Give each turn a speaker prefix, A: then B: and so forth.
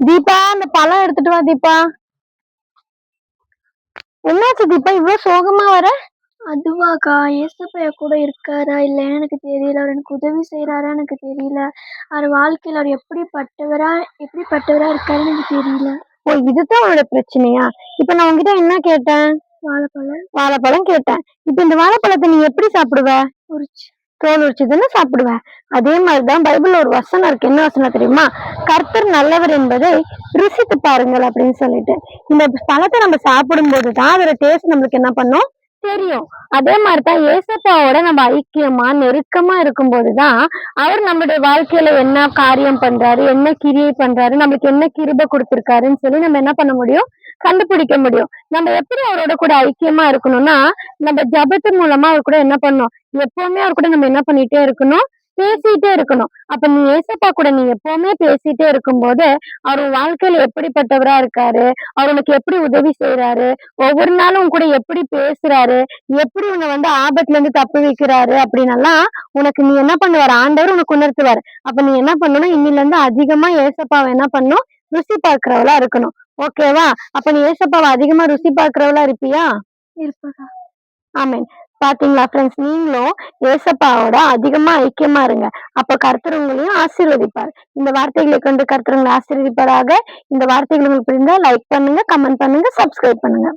A: தீபா, அந்த பழம் எடுத்துட்டு வா தீபா. என்னாச்சு தீபா, இவ்வளவு சோகமா வர?
B: அதுவாக்கா, ஏசப்பா கூட இருக்காரா இல்லைன்னு எனக்கு தெரியல. அவர் எனக்கு உதவி செய்யறாரா எனக்கு தெரியல. அவர் வாழ்க்கையில அவர் எப்படிப்பட்டவரா இருக்காருன்னு எனக்கு தெரியல.
A: ஓ, இதுதான் அவரோட பிரச்சனையா? இப்ப நான் உங்ககிட்ட என்ன கேட்டேன்? வாழைப்பழம் கேட்டேன். இப்ப இந்த வாழைப்பழத்தை நீ எப்படி சாப்பிடுவ?
B: உரிச்சு.
A: தோல் உரிச்சு தானே சாப்பிடுவேன். அதே மாதிரிதான் பைபிள்ல ஒரு வசனம் இருக்கு. என்ன வசனம் தெரியுமா? கர்த்தர் நல்லவர் என்பதை ருசித்து பாருங்கள் அப்படின்னு சொல்லிட்டு. இந்த பழத்தை நம்ம சாப்பிடும் போதுதான் அதோட டேஸ்ட் நம்மளுக்கு என்ன பண்ணும் தெரியும். அதே மாதிரிதான் ஏசப்பாவோட நம்ம ஐக்கியமா நெருக்கமா இருக்கும் போதுதான் அவர் நம்மளுடைய வாழ்க்கையில என்ன காரியம் பண்றாரு, என்ன கிரியை பண்றாரு, நம்மளுக்கு என்ன கிருபை கொடுத்திருக்காருன்னு சொல்லி நம்ம என்ன பண்ண முடியும், கண்டுபிடிக்க முடியும். நம்ம எப்படி அவரோட கூட ஐக்கியமா இருக்கணும்னா, நம்ம ஜபத்து மூலமா அவர் கூட என்ன பண்ணணும், எப்பவுமே அவர் கூட நம்ம என்ன பண்ணிட்டே இருக்கணும், பேசிட்டே இருக்கணும். அப்ப நீ ஏசப்பா கூட நீ எப்பவுமே பேசிட்டே இருக்கும்போது அவர் வாழ்க்கையில எப்படிப்பட்டவரா இருக்காரு, அவர் உனக்கு எப்படி உதவி செய்யறாரு, ஒவ்வொரு நாளும் கூட எப்படி பேசுறாரு, எப்படி உன்னை ஆபத்துல இருந்து தப்பு வைக்கிறாரு அப்படின்னெல்லாம் உனக்கு நீ என்ன பண்ணுவாரு, ஆண்டவர் உனக்கு உணர்த்துவாரு. அப்ப நீ என்ன பண்ணணும், இன்னில இருந்து அதிகமா ஏசப்பாவை என்ன பண்ணணும், ருசி பார்க்கிறவளா இருக்கணும். ஓகேவா? அப்ப நீ ஏசப்பாவை அதிகமா ருசி பார்க்கிறவளா இருப்பியா?
B: இருப்பதா.
A: ஆமீன். பாத்தீங்களா ஃப்ரெண்ட்ஸ், நீங்களும் ஏசப்பாவோட அதிகமா ஐக்கியமா இருங்க. அப்ப கர்த்தர் உங்களையும் ஆசீர்வதிப்பார். இந்த வார்த்தைகளை கொண்டு கர்த்தர் உங்களை ஆசீர்வதிப்பாராக. இந்த வார்த்தைகள் உங்களுக்கு புரிந்தா லைக் பண்ணுங்க, கமெண்ட் பண்ணுங்க, சப்ஸ்கிரைப் பண்ணுங்க.